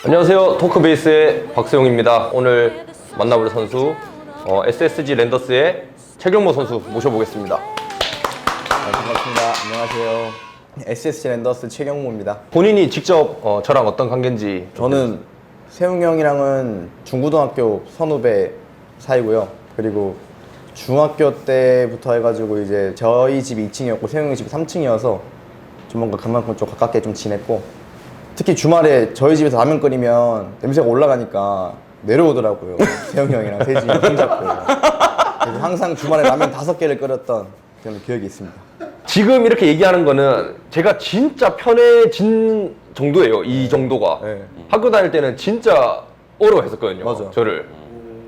안녕하세요. 토크베이스의 박세용입니다. 오늘 만나볼 선수 SSG 랜더스의 최경모 선수 모셔보겠습니다. 반갑습니다. 안녕하세요. SSG 랜더스 최경모입니다. 본인이 직접 저랑 어떤 관계인지. 저는 세웅 형이랑은 중고등학교 선후배 사이고요. 그리고 중학교 때부터 해가지고 이제 저희 집이 2층이었고 세웅 형 집이 3층이어서 좀 뭔가 그만큼 좀 가깝게 좀 지냈고, 특히 주말에 저희 집에서 라면 끓이면 냄새가 올라가니까 내려오더라고요. 세웅 형이랑 세진이 손잡고. 그래서 항상 주말에 라면 5개를 끓였던 그런 기억이 있습니다. 지금 이렇게 얘기하는 거는 제가 진짜 편해진 정도예요. 이 정도가. 네. 학교 다닐 때는 진짜 어려워했었거든요. 맞아. 저를.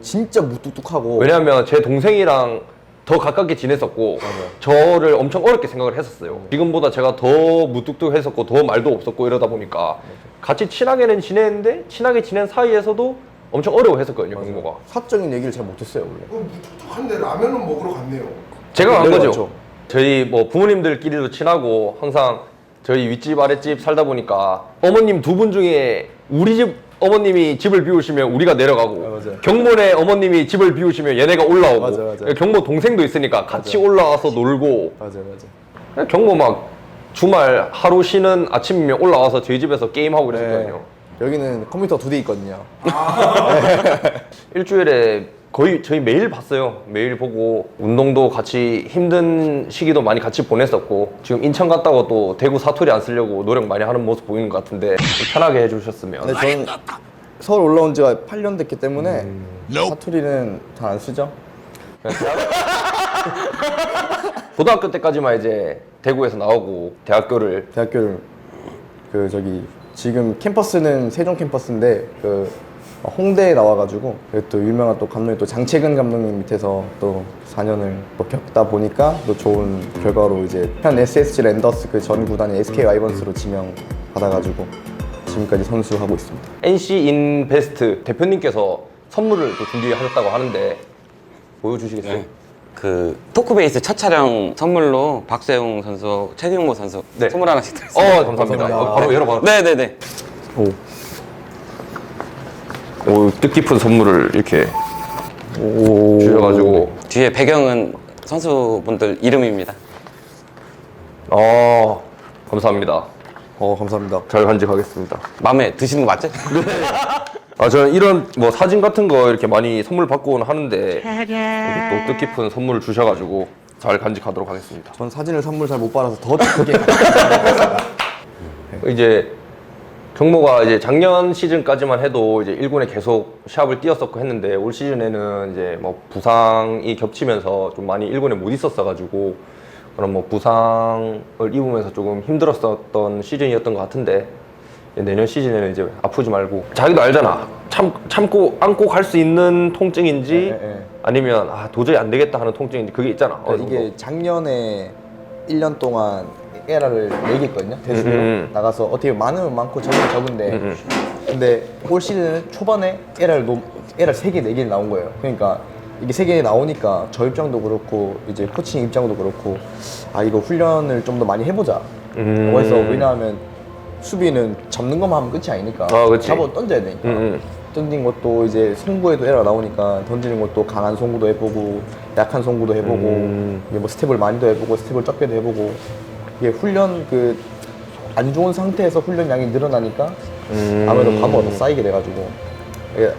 진짜 무뚝뚝하고. 왜냐하면 제 동생이랑 더 가깝게 지냈었고 저를 엄청 어렵게 생각을 했었어요. 지금보다 제가 더 무뚝뚝했었고 더 말도 없었고 이러다 보니까 같이 친하게는 지냈는데 친하게 지낸 사이에서도 엄청 어려워했었거든요. 경모가. 사적인 얘기를 잘 못했어요 원래. 그럼 무뚝뚝한데 라면은 먹으러 갔네요. 제가 간 거죠. 내려갔죠. 저희 뭐 부모님들끼리도 친하고 항상 저희 윗집 아랫집 살다 보니까 어머님 두 분 중에 우리 집 어머님이 집을 비우시면 우리가 내려가고 맞아요. 경모네 어머님이 집을 비우시면 얘네가 올라오고 맞아요. 경모 동생도 있으니까 같이 올라와서 놀고. 맞아. 경모 막 주말 하루 쉬는 아침이면 올라와서 저희 집에서 게임하고 그랬거든요. 여기는 컴퓨터 2대 있거든요. 일주일에 거의 저희 매일 봤어요. 매일 보고 운동도 같이 힘든 시기도 많이 같이 보냈었고, 지금 인천 갔다고 또 대구 사투리 안 쓰려고 노력 많이 하는 모습 보이는 것 같은데 좀 편하게 해주셨으면. 근데 저는 서울 올라온 지가 8년 됐기 때문에 사투리는 잘 안 쓰죠. 고등학교 때까지만 이제 대구에서 나오고 대학교를 대학교를 지금 캠퍼스는 세종 캠퍼스인데 홍대에 나와가지고 또 유명한 또 감독님 또 장채근 감독님 밑에서 또 4년을 또 겪다 보니까 또 좋은 결과로 이제 현 SSG 랜더스 그 전 구단이 SK 와이번스로 지명 받아가지고 지금까지 선수하고 있습니다. NC 인베스트 대표님께서 선물을 또 준비하셨다고 하는데 보여주시겠어요? 네. 그 토크베이스 첫 촬영 선물로 박세웅 선수, 최경모 선수 네. 선물 하나씩 드렸습니다. 감사합니다. 감사합니다. 바로 열어봐. 네네네. 오, 뜻깊은 선물을 이렇게 주셔가지고. 뒤에 배경은 선수분들 이름입니다. 감사합니다. 감사합니다. 잘 간직하겠습니다. 마음에 드시는 거 맞죠? 저는 이런 뭐 사진 같은 거 이렇게 많이 선물 받고는 하는데 이렇게 또 뜻깊은 선물을 주셔가지고 잘 간직하도록 하겠습니다. 전 사진을 선물 잘 못 받아서 더 크게 이제 경모가 이제 작년 시즌까지만 해도 이제 1군에 계속 시합을 뛰었었고 했는데 올 시즌에는 이제 뭐 부상이 겹치면서 좀 많이 1군에 못 있었어가지고 그런 뭐 부상을 입으면서 조금 힘들었었던 시즌이었던 것 같은데, 내년 시즌에는 이제 아프지 말고, 자기도 알잖아. 참고 안고 갈 수 있는 통증인지 아니면 도저히 안 되겠다 하는 통증인지 그게 있잖아. 이게 작년에 1년 동안 에라를 4개 있거든요. 대수로 나가서 어떻게 많으면 많고 적으면 적은데 근데 올 시즌 초반에 에라를 3개, 4개 나온 거예요. 그러니까 이게 3개 나오니까 저 입장도 그렇고 이제 코칭 입장도 그렇고 이거 훈련을 좀 더 많이 해보자. 그래서 왜냐하면 수비는 잡는 것만 하면 끝이 아니니까 그치. 잡아 던져야 되니까 던진 것도 이제 송구에도 에러가 나오니까 던지는 것도 강한 송구도 해보고 약한 송구도 해보고 이게 뭐 스텝을 많이도 해보고 스텝을 적게도 해보고, 이게 훈련 안 좋은 상태에서 훈련량이 늘어나니까 아무래도 과부가 더 쌓이게 돼가지고 이게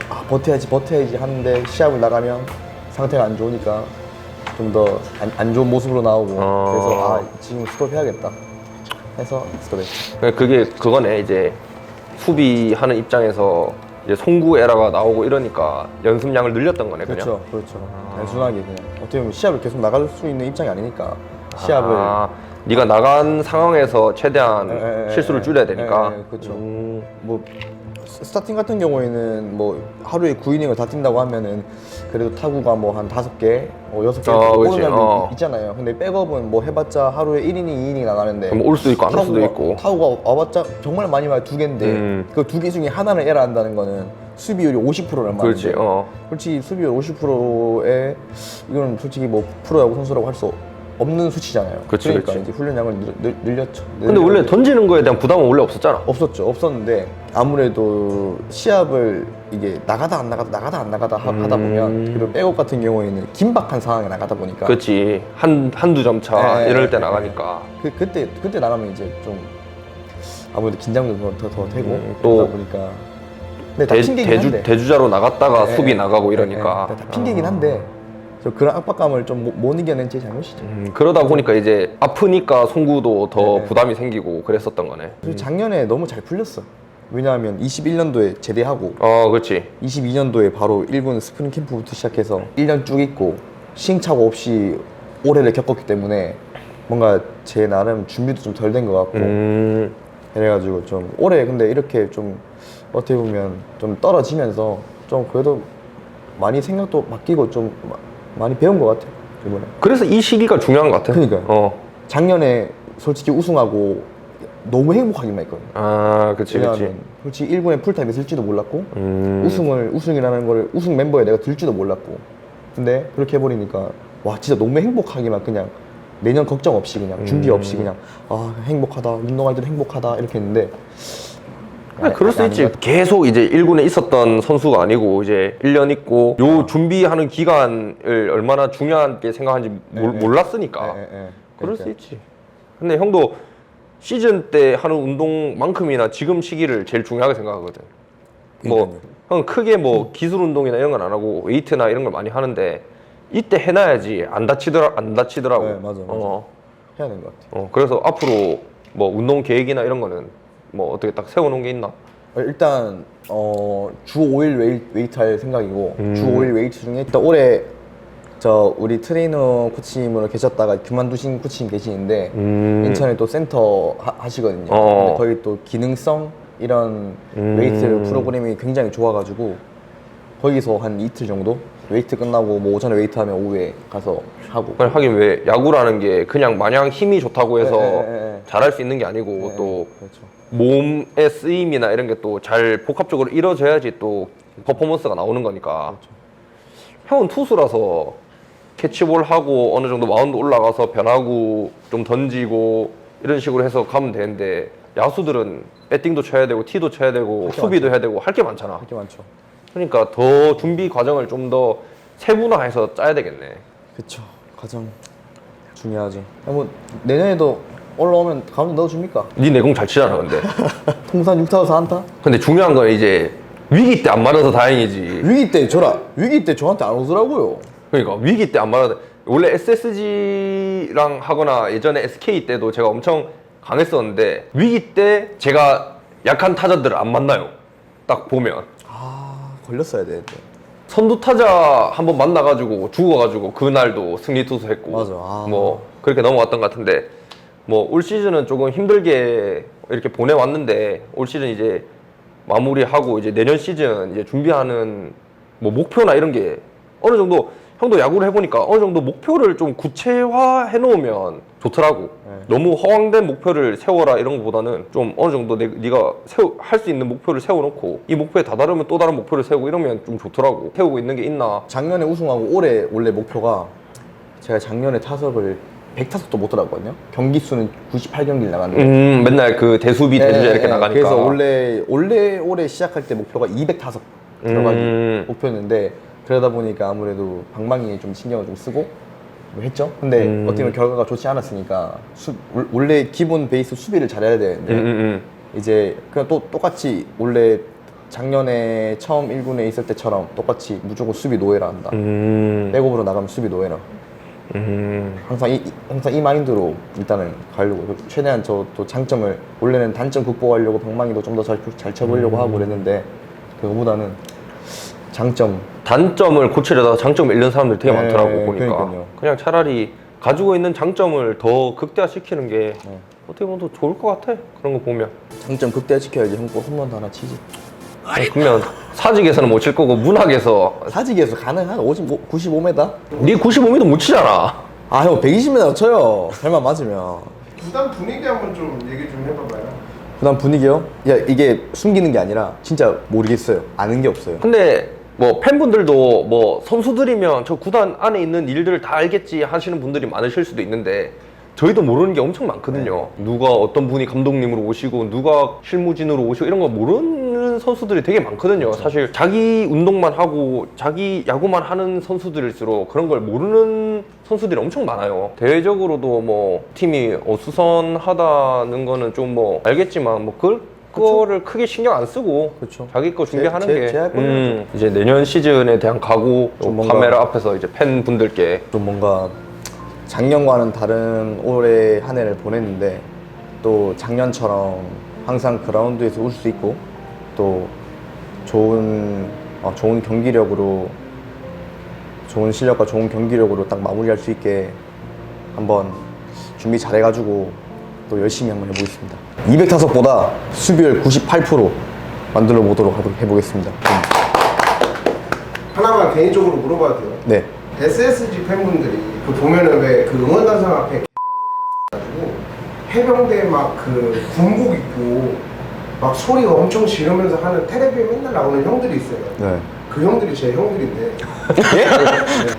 버텨야지 하는데 시합을 나가면 상태가 안 좋으니까 좀 더 안 좋은 모습으로 나오고 그래서 지금 스톱해야겠다 해서 스톱했죠. 그게 그거네. 이제 수비하는 입장에서 이제 송구 에러가 나오고 이러니까 연습량을 늘렸던 거네. 그냥. 그렇죠. 단순하게 그냥 어떻게 보면 시합을 계속 나갈 수 있는 입장이 아니니까 시합을 네가 나간 상황에서 최대한 실수를 줄여야 되니까. 그렇죠. 뭐 스타팅 같은 경우에는 뭐 하루에 9이닝을 다 뛴다고 하면은 그래도 타구가 뭐 한 5개, 6개 오는 날도 있잖아요. 근데 백업은 뭐 해봤자 하루에 1이닝, 2이닝 나가는데 올 수도 있고 안 올 수도 있고. 타구가 와봤자 정말 많이 와야 2개인데 그 2개 중에 하나를 에라 한다는 거는 수비율이 50%란 말인데 그렇지. 솔직히 수비율 50%에 이건 솔직히 뭐 프로야구 선수라고 할 수 없는 수치잖아요. 그치, 그러니까 그치. 이제 훈련량을 늘렸죠. 근데 원래 던지는 거에 대한 부담은 원래 없었잖아. 없었죠. 없었는데 아무래도 시합을 이게 나가다 안 나가다 하다 보면 그리고 백업 같은 경우에는 긴박한 상황에 나가다 보니까 그렇지. 한두 점 차 네, 이럴 때 네, 나가니까. 그때 나가면 이제 좀 아무래도 긴장도 더 되고 또 그러다 보니까 근데 다 핑계긴 한데 대주자로 나갔다가 네, 수비 네, 나가고 네, 이러니까. 네, 다 핑계긴 한데 저 그런 압박감을 좀 못 이겨낸 제 잘못이죠. 그러다 보니까 이제 아프니까 송구도 더 네. 부담이 생기고 그랬었던 거네. 그리고 작년에 너무 잘 풀렸어. 왜냐하면 21년도에 제대하고 그렇지. 22년도에 바로 1군 스프링 캠프부터 시작해서 1년 쭉 있고 시행착오 없이 올해를 겪었기 때문에 뭔가 제 나름 준비도 좀 덜 된 것 같고 그래가지고 좀 올해 근데 이렇게 좀 어떻게 보면 좀 떨어지면서 좀 그래도 많이 생각도 바뀌고 좀 많이 배운 것 같아요 이번에. 그래서 이 시기가 중요한 것 같아. 그러니까요. 작년에 솔직히 우승하고 너무 행복하기만 했거든요. 그치, 그치. 왜냐하면 솔직히 1군에 풀타임에 쓸지도 몰랐고 우승이라는 거를 우승 멤버에 내가 들지도 몰랐고 근데 그렇게 해버리니까 와 진짜 너무 행복하기만 그냥 내년 걱정 없이 그냥 준비 없이 그냥 행복하다 운동할 때도 행복하다 이렇게 했는데 그럴 수 있지. 계속 이제 1군에 있었던 선수가 아니고 이제 1년 있고 요 준비하는 기간을 얼마나 중요하게 생각하는지 몰랐으니까 그럴 수 있지. 근데 형도 시즌 때 하는 운동만큼이나 지금 시기를 제일 중요하게 생각하거든. 뭐 형은 크게 뭐 기술 운동이나 이런 건 안 하고 웨이트나 이런 걸 많이 하는데 이때 해놔야지 안 다치더라고. 네, 맞아. 해야 되는 것 같아. 그래서 앞으로 뭐 운동 계획이나 이런 거는 뭐 어떻게 딱 세워놓은 게 있나? 일단 주 5일 웨이트 할 생각이고 주 5일 웨이트 중에 일단 올해 우리 트레이너 코치님으로 계셨다가 그만두신 코치님 계시는데 인천에 또 센터 하시거든요. 근데 거기 또 기능성 이런 웨이트 프로그램이 굉장히 좋아가지고 거기서 한 이틀 정도 웨이트 끝나고 뭐 오전에 웨이트 하면 오후에 가서 하고. 하긴 왜 야구라는 게 그냥 마냥 힘이 좋다고 해서 네. 잘할 수 있는 게 아니고 또 그렇죠. 몸의 쓰임이나 이런 게 또 잘 복합적으로 이루어져야지 또 퍼포먼스가 나오는 거니까. 형은 투수라서 캐치볼 하고 어느 정도 마운드 올라가서 변하고 좀 던지고 이런 식으로 해서 가면 되는데 야수들은 배팅도 쳐야 되고 티도 쳐야 되고 수비도 해야 되고 할 게 많잖아. 할 게 많죠. 그러니까 더 준비 과정을 좀 더 세분화해서 짜야 되겠네. 그쵸. 가장 중요하죠. 뭐 내년에도 올라오면 가운데 넣어줍니까? 네 내공 잘 치잖아 근데. 통산 6타수 4안타? 근데 중요한 건 이제 위기 때 안 맞아서 다행이지. 위기 때 저한테 안 오더라고요. 그러니까 위기 때 안 맞아. 원래 SSG랑 하거나 예전에 SK 때도 제가 엄청 강했었는데 위기 때 제가 약한 타자들을 안 만나요. 딱 보면 걸렸어야 되는데. 선두 타자 한번 만나가지고 죽어가지고 그날도 승리 투수했고 맞아. 뭐 그렇게 넘어갔던 것 같은데 뭐 올 시즌은 조금 힘들게 이렇게 보내왔는데 올 시즌 이제 마무리하고 이제 내년 시즌 이제 준비하는 뭐 목표나 이런 게 어느 정도 형도 야구를 해보니까 어느 정도 목표를 좀 구체화해 놓으면 좋더라고. 너무 허황된 목표를 세워라 이런 것보다는 좀 어느 정도 네가 할 수 있는 목표를 세워놓고 이 목표에 다다르면 또 다른 목표를 세우고 이러면 좀 좋더라고. 세우고 있는 게 있나? 작년에 우승하고 올해 원래 목표가 제가 작년에 타석을 100타석도 못 들어갔거든요. 경기 수는 98경기를 나갔는데 맨날 그 대수비 대주자 이렇게 나가니까. 그래서 올해 시작할 때 목표가 200타석 들어가기 목표였는데 그러다 보니까 아무래도 방망이에 좀 신경을 좀 쓰고 뭐 했죠. 근데 어떻게 보면 결과가 좋지 않았으니까 원래 기본 베이스 수비를 잘해야 되는데 이제 그냥 또 똑같이 원래 작년에 처음 1군에 있을 때처럼 똑같이 무조건 수비 노예라 한다. 백업으로 나가면 수비 노예라. 항상 이 마인드로 일단은 가려고 최대한 저 또 장점을 원래는 단점 극복하려고 방망이도 좀 더 잘 쳐보려고 하고 그랬는데 그거보다는 단점을 고치려다가 장점을 잃는 사람들이 되게 많더라고 보니까. 그러니까요. 그냥 차라리 가지고 있는 장점을 더 극대화시키는 게 어떻게 보면 더 좋을 것 같아. 그런 거 보면. 장점 극대화시켜야지 홈런도 하나 치지. 그러면 사직에서는 못 칠 거고 문학에서 사직에서 가능한 95m? 네 95m 못 치잖아. 형 120m 쳐요. 잘만 맞으면. 구단 분위기 한번 좀 얘기 좀 해봐봐요. 그다음 분위기요? 이게 숨기는 게 아니라 진짜 모르겠어요. 아는 게 없어요. 근데 뭐 팬분들도 뭐 선수들이면 저 구단 안에 있는 일들을 다 알겠지 하시는 분들이 많으실 수도 있는데 저희도 모르는 게 엄청 많거든요. 누가 어떤 분이 감독님으로 오시고 누가 실무진으로 오시고 이런 거 모르는 선수들이 되게 많거든요. 사실 자기 운동만 하고 자기 야구만 하는 선수들일수록 그런 걸 모르는 선수들이 엄청 많아요. 대외적으로도 뭐 팀이 어수선하다는 거는 좀 뭐 알겠지만 뭐 그거를 크게 신경 안 쓰고 그쵸. 자기 거 준비하는 제할 게 거는 이제 내년 시즌에 대한 각오 좀 뭔가- 카메라 앞에서 이제 팬분들께 좀 뭔가 작년과는 다른 올해 한 해를 보냈는데 또 작년처럼 항상 그라운드에서 울 수 있고 또 좋은 경기력으로 좋은 실력과 좋은 경기력으로 딱 마무리할 수 있게 한번 준비 잘해가지고 또 열심히 한번 해보겠습니다. 200타석보다 수비율 98% 만들어 보도록 해보겠습니다. 하나만 개인적으로 물어봐도 돼요? 네. SSG 팬분들이 그 보면은 왜 그 응원단상 앞에 가지고 해병대 막 그 군복 입고 막 소리 엄청 지르면서 하는 텔레비에 맨날 나오는 형들이 있어요. 네. 그 형들이 제 형들인데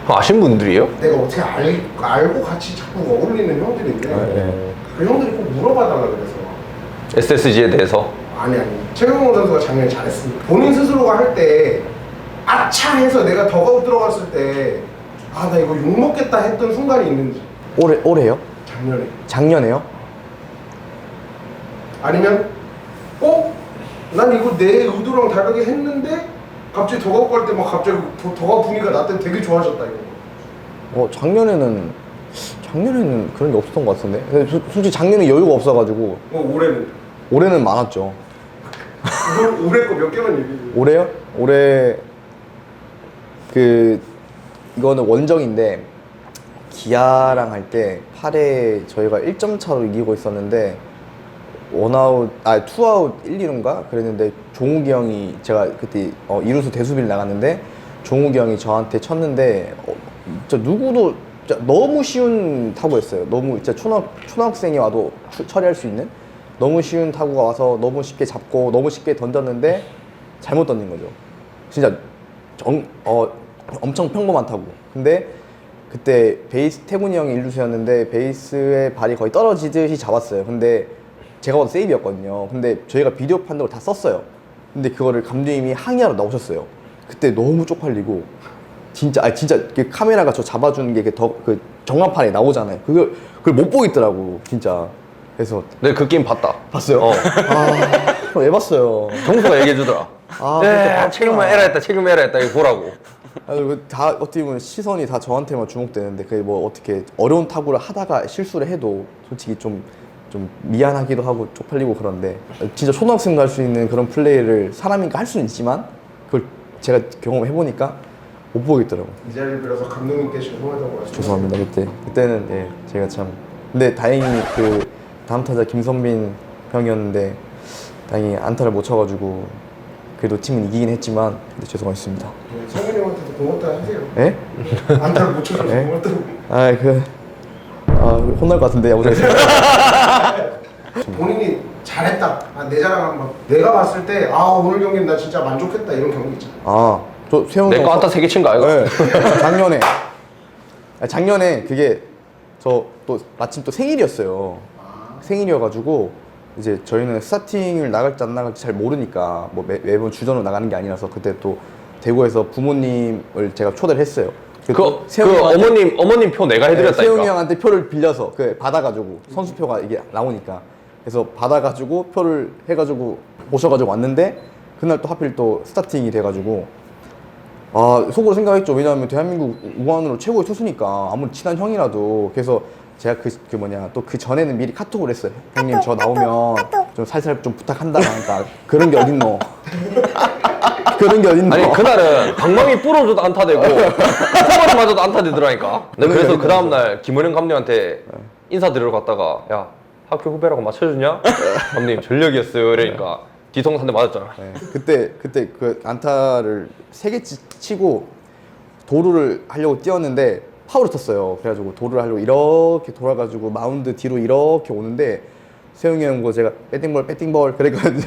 아신 분들이에요? 내가 어떻게 알고 같이 자꾸 어울리는 형들인데 네. 그 형들이 꼭 물어봐달라 그래서 SSG에 대해서 아니 최경호 선수가 작년에 잘했습니다. 본인 스스로가 할 때 아차 해서 내가 더가웃 들어갔을 때 아 나 이거 욕먹겠다 했던 순간이 있는지 올해요? 작년에 작년에요? 아니면 난 이거 내 의도랑 다르게 했는데 갑자기 더가웃 갈 때 막 갑자기 더가웃 분위기가 나 때문에 되게 좋아졌다 이거. 작년에는 그런 게 없었던 것 같은데. 근데 솔직히 작년에 여유가 없어가지고 올해는 많았죠. 올해 거 몇 개만 얘기해. 올해요? 올해 이거는 원정인데 기아랑 할 때 8회 저희가 1점 차로 이기고 있었는데 투아웃 1, 2루인가 그랬는데 종욱이 형이 제가 그때 이루수 대수비를 나갔는데 종욱이 형이 저한테 쳤는데 진짜 누구도 진짜 너무 쉬운 타구였어요. 너무 진짜 초등학생이 와도 처리할 수 있는 너무 쉬운 타구가 와서 너무 쉽게 잡고 너무 쉽게 던졌는데 잘못 던진 거죠. 진짜 엄청 평범한 타구. 근데 그때 태군이 형이 일루수였는데 베이스에 발이 거의 떨어지듯이 잡았어요. 근데 제가 봐도 세이브였거든요. 근데 저희가 비디오 판독을 다 썼어요. 근데 그거를 감독님이 항의하러 나오셨어요. 그때 너무 쪽팔리고 진짜 그 카메라가 저 잡아주는 게 그 정화판에 나오잖아요. 그걸 못 보겠더라고 진짜. 그래서 네, 그 게임 봤다. 봤어요? 왜 봤어요? 정수가 얘기해주더라. 그때 책임만 에라 했다 이거 보라고. 다 어떻게 보면 시선이 다 저한테만 주목되는데 그게 뭐 어떻게 어려운 타구를 하다가 실수를 해도 솔직히 좀 미안하기도 하고 쪽팔리고 그런데 진짜 초등학생도 할 수 있는 그런 플레이를 사람이니까 할 수는 있지만 그걸 제가 경험해보니까 못 보겠더라고요. 이 자리를 빌어서 감독님께 죄송하다고 말씀. 죄송합니다. 그때는 예, 제가 참 근데 다행히 그 다음 타자 김선빈 형이었는데 다행히 안타를 못 쳐가지고 그래도 팀은 이기긴 했지만 근데 죄송했습니다. 성현이 형한테도 고맙다 하세요. 예? 안타를 못 쳐줘서 네? 고맙다고. 혼날 것 같은데 야구장에서. 본인이 잘했다. 내 자랑 한번. 내가 봤을 때 오늘 경기는 나 진짜 만족했다 이런 경기 있잖아. 저 세훈 내 거 한타 3개 친 거 아이가? 네. 작년에 그게 저 또 마침 또 생일이었어요. 생일이어가지고 이제 저희는 스타팅을 나갈지 안 나갈지 잘 모르니까 뭐 매번 주전으로 나가는 게 아니라서 그때 또 대구에서 부모님을 제가 초대를 했어요. 어머님 표 내가 해드렸다니까. 세웅이 형한테 표를 빌려서 받아가지고 선수표가 이게 나오니까 그래서 받아가지고 표를 해가지고 모셔가지고 왔는데 그날 또 하필 또 스타팅이 돼가지고 속으로 생각했죠. 왜냐하면 대한민국 우한으로 최고의 투수니까 아무리 친한 형이라도 그래서 제가 또 그 전에는 미리 카톡을 했어요. 형님 저 나오면 좀 살살 좀 부탁한다니까 그런 게 어딨노. 그런 게 어딨노. 아니 그날은 방망이 부러져도 안타되고 포마를 맞아도 안타되더라니까. 그래서 그 다음날 김은영 감독한테 인사드리러 갔다가 야 학교 후배라고 맞춰주냐? 감독님 전력이었어요 이러니까 뒤통수한테 맞았잖아. 네, 그때 그 안타를 3개 치고 도루를 하려고 뛰었는데 파울을 쳤어요. 그래가지고 도루를 하려고 이렇게 돌아가지고 마운드 뒤로 이렇게 오는데 세웅이 형 보고 제가 배팅볼 그랬거든요.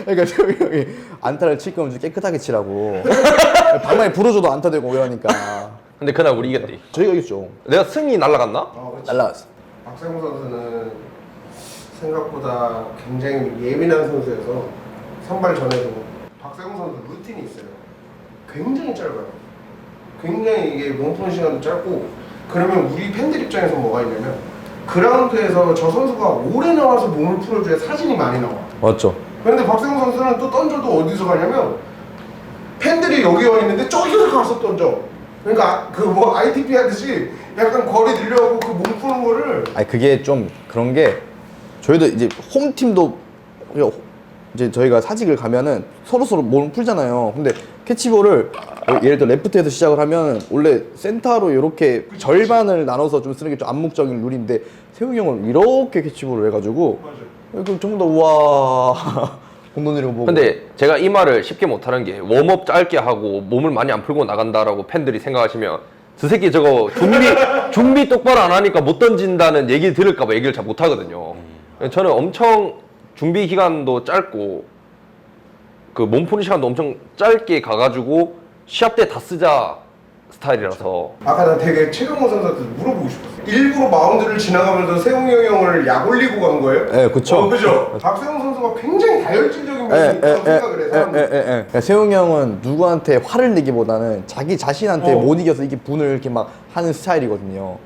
그러니까 세웅이 형이 안타를 칠 거면 좀 깨끗하게 치라고. 방망이 부러져도 안타 되고 이러니까. 근데 그날 우리 이겼대. 저희가 이겼죠. 내가 승이 날라갔나? 그렇지. 날라갔어. 박세웅 선수는 생각보다 굉장히 예민한 선수여서 선발 전에도 박세웅 선수 루틴이 있어요. 굉장히 짧아요. 굉장히 이게 몸푸는 시간도 짧고 그러면 우리 팬들 입장에서 뭐가 있냐면 그라운드에서 저 선수가 오래 나와서 몸을 풀어줘야 사진이 많이 나와. 맞죠. 그런데 박세웅 선수는 또 던져도 어디서 가냐면 팬들이 여기 와 있는데 저기서 가서 던져. 그러니까 그 뭐 ITP 하듯이 약간 거리 늘려고 그 몸 푸는 거를 아니 그게 좀 그런 게 저희도 이제 홈팀도 이제 저희가 사직을 가면은 서로 몸을 풀잖아요. 근데 캐치볼을 예를 들어 레프트에서 시작을 하면 원래 센터로 이렇게 절반을 나눠서 좀 쓰는 게 좀 암묵적인 룰인데 세웅이 형은 이렇게 캐치볼을 해가지고 그럼 전부 다 우와 공돈이라고 보고. 근데 제가 이 말을 쉽게 못하는 게 웜업 짧게 하고 몸을 많이 안 풀고 나간다라고 팬들이 생각하시면 저 새끼 저거 준비 똑바로 안 하니까 못 던진다는 얘기 들을까봐 얘기를 잘 못하거든요. 저는 엄청 준비 기간도 짧고 그 몸 푸는 시간도 엄청 짧게 가가지고 시합 때 다 쓰자 스타일이라서. 아까 나 되게 최경호 선수한테 물어보고 싶었어. 일부러 마운드를 지나가면서 세웅이 형을 약 올리고 간 거예요? 네, 그쵸. 그죠? 박세웅 선수가 굉장히 다혈질적인 면이 있다고 생각을 해서 그러니까 세웅이 형은 누구한테 화를 내기보다는 자기 자신한테 못 이겨서 이게 분을 이렇게 막 하는 스타일이거든요.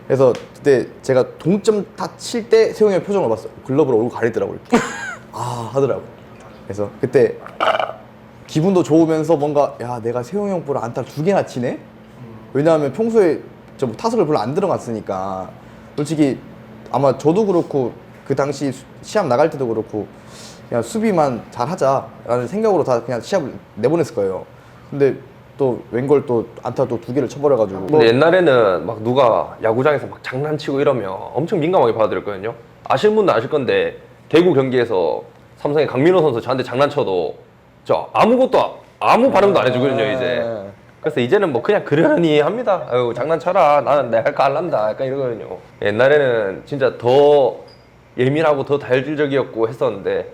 그래서 그때 제가 동점 다 칠 때 세웅이 형 표정을 봤어요. 글러브로 얼굴 가리더라고요. 아 하더라고. 그래서 그때 기분도 좋으면서 뭔가 야 내가 세웅이 형보다 안타를 2개나 치네? 왜냐하면 평소에 저 타석을 별로 안 들어갔으니까 솔직히 아마 저도 그렇고 그 당시 시합 나갈 때도 그렇고 그냥 수비만 잘 하자라는 생각으로 다 그냥 시합을 내보냈을 거예요. 근데 또 웬걸 또 안타 또 2개를 쳐버려가지고. 근데 옛날에는 막 누가 야구장에서 막 장난치고 이러면 엄청 민감하게 받아들였거든요. 아시는 분도 아실 건데 대구 경기에서 삼성의 강민호 선수 저한테 장난쳐도 저 아무 반응도 안 해주거든요 이제. 그래서 이제는 뭐 그냥 그러려니 합니다. 아유 장난쳐라 나는 내 할 거 알란다 약간 이러거든요. 옛날에는 진짜 더 예민하고 더 다혈질적이었고 했었는데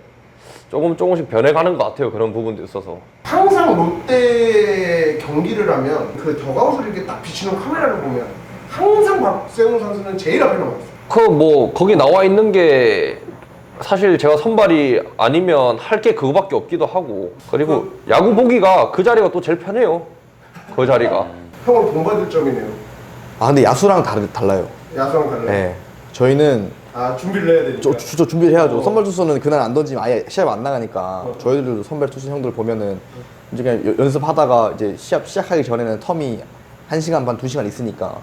조금씩 변해가는 것 같아요. 그런 부분도 있어서. 항상 롯데 경기를 하면 그 더가웃을 이렇게 딱 비치는 카메라를 보면 항상 박세웅 선수는 제일 앞에 나와 있어요. 그 뭐 거기 나와 있는 게 사실 제가 선발이 아니면 할 게 그거밖에 없기도 하고 그리고 야구 보기가 그 자리가 또 제일 편해요. 그 자리가. 형을 본받을 점이네요. 아 근데 야수랑 달라요. 야수랑 달라요. 네. 저희는 아 준비를 해야 되니까. 저 준비를 해야죠. 선발 투수는 그날 안 던지면 아예 시합 안 나가니까 저희들도 선발 투수 형들 보면은 이제 그냥 연습하다가 이제 시합 시작하기 전에는 텀이 1시간 반, 2시간 있으니까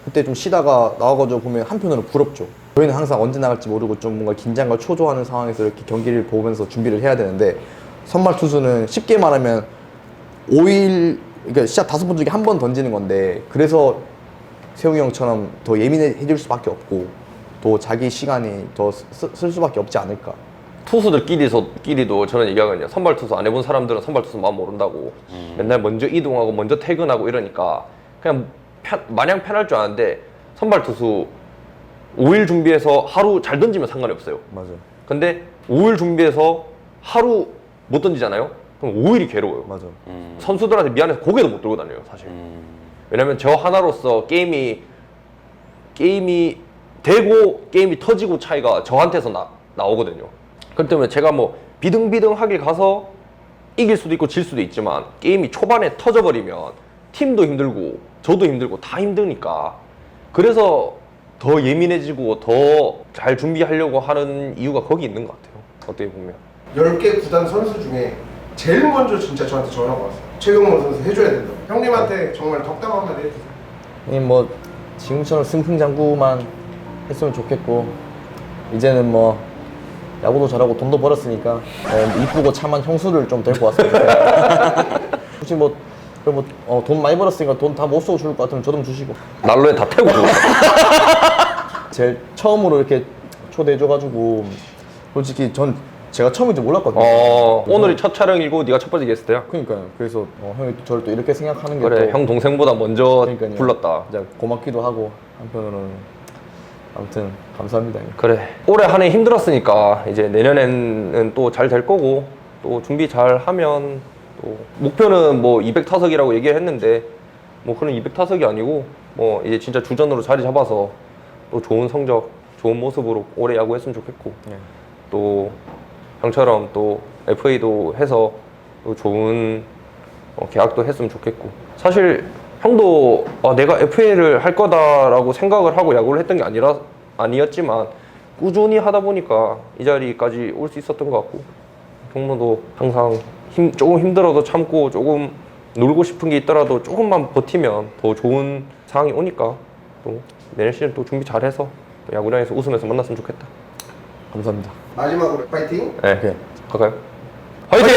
그때 좀 쉬다가 나와가지고 보면 한편으로 부럽죠. 저희는 항상 언제 나갈지 모르고 좀 뭔가 긴장과 초조하는 상황에서 이렇게 경기를 보면서 준비를 해야 되는데 선발 투수는 쉽게 말하면 5일 그러니까 시합 5번 중에 1번 던지는 건데 그래서 세웅이 형처럼 더 예민해질 수밖에 없고 또 자기 시간이 더 쓸 수밖에 없지 않을까. 투수들끼리도 저는 얘기하거든요. 선발 투수 안 해본 사람들은 선발 투수 마음 모른다고. 맨날 먼저 이동하고 먼저 퇴근하고 이러니까 그냥 마냥 편할 줄 아는데 선발 투수 5일 준비해서 하루 잘 던지면 상관이 없어요. 맞아요. 근데 5일 준비해서 하루 못 던지잖아요? 그럼 5일이 괴로워요. 맞아. 선수들한테 미안해서 고개도 못 들고 다녀요, 사실. 왜냐면 저 하나로서 게임이 되고 게임이 터지고 차이가 저한테서 나오거든요. 그렇기 때문에 제가 뭐 비등비등하게 가서 이길 수도 있고 질 수도 있지만 게임이 초반에 터져버리면 팀도 힘들고 저도 힘들고 다 힘드니까 그래서 더 예민해지고 더 잘 준비하려고 하는 이유가 거기 있는 것 같아요. 어떻게 보면. 10개 구단 선수 중에 제일 먼저 진짜 저한테 전화가 왔어요. 최경호 선수 해줘야 된다. 형님한테 정말 덕담 한마디 해주세요. 뭐 지금처럼 승승장구만 했으면 좋겠고 이제는 뭐 야구도 잘하고 돈도 벌었으니까 이쁘고 참한 형수를 좀 데리고 왔으면 좋겠어요. 혹시 돈 많이 벌었으니까 돈 다 못 쓰고 줄 것 같으면 저 좀 주시고. 난로에 다 태우고 죽었어. 제일 처음으로 이렇게 초대해줘가지고 솔직히 제가 처음인지 몰랐거든요. 오늘이 첫 촬영이고 네가 첫 번째 게스트야. 그러니까요. 그래서 형이 저를 또 이렇게 생각하는 게 그래, 또 형 동생보다 먼저 그러니까요. 불렀다. 진짜 고맙기도 하고 한편으로는 아무튼 감사합니다. 그래, 올해 한 해 힘들었으니까 이제 내년에는 또 잘 될 거고 또 준비 잘 하면 또 목표는 뭐 200타석이라고 얘기를 했는데 뭐 그런 200타석이 아니고 뭐 이제 진짜 주전으로 자리 잡아서 또 좋은 성적, 좋은 모습으로 오래 야구했으면 좋겠고 또 형처럼 또 FA도 해서 또 좋은 계약도 했으면 좋겠고 사실 형도 내가 FA를 할 거다라고 생각을 하고 야구를 했던 게 아니었지만 꾸준히 하다 보니까 이 자리까지 올 수 있었던 것 같고 경모도 항상 조금 힘들어도 참고 조금 놀고 싶은 게 있더라도 조금만 버티면 더 좋은 상황이 오니까 또 내년 시즌 또 준비 잘해서 또 야구장에서 웃으면서 만났으면 좋겠다. 감사합니다. 마지막으로 파이팅. 네, 오케이. 갈까요? 화이팅!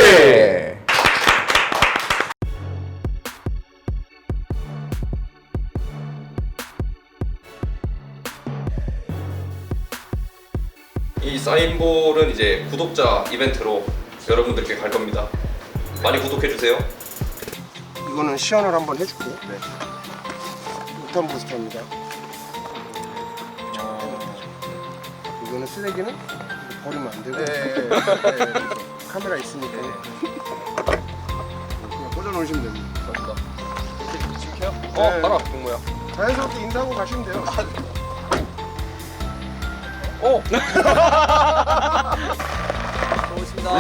이 사인볼은 이제 구독자 이벤트로 여러분들께 갈 겁니다. 많이 구독해 주세요. 이거는 시연을 한번 해줄게. 네. 우탄 부스터입니다. 이거는 쓰레기는 버리면 안 되고. 네. 카메라 있으니까. 그냥 꽂아놓으시면 됩니다. 감사합니다. 지금 켜요? 네. 봐라, 경모야. 자연스럽게 인사하고 가시면 돼요. 고맙습니다. 고맙습니다.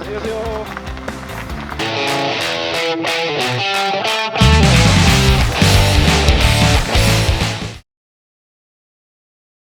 안녕히 가세요.